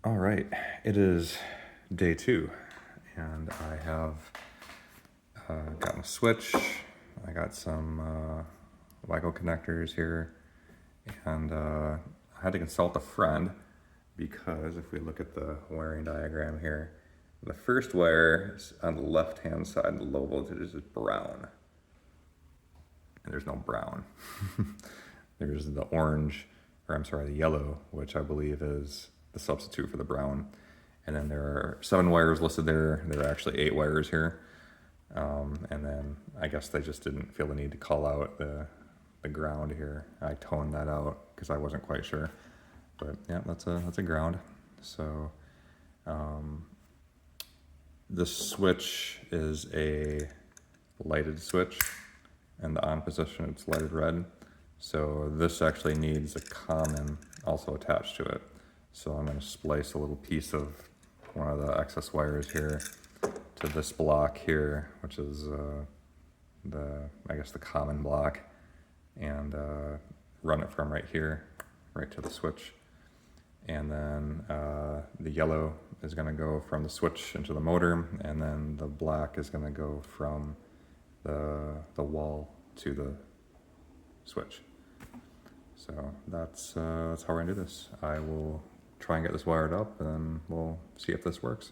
All right, it is day 2, and I have gotten a switch. I got some Lego connectors here, and I had to consult a friend because if we look at the wiring diagram here, the first wire is on the left-hand side, the low voltage is brown, and there's no brown. There's the orange, or I'm sorry, the yellow, which I believe is the substitute for the brown. And then there are 7 wires listed there. There are actually 8 wires here. And then I guess they just didn't feel the need to call out the ground here. I toned that out because I wasn't quite sure. But yeah, that's a ground. So this switch is a lighted switch, and the on position it's lighted red. So this actually needs a common also attached to it. So I'm going to splice a little piece of one of the excess wires here to this block here, which is I guess the common block, and run it from right here right to the switch. And then the yellow is going to go from the switch into the motor, and then the black is going to go from the wall to the switch. So that's how we're gonna do this. I will try and get this wired up, and then we'll see if this works.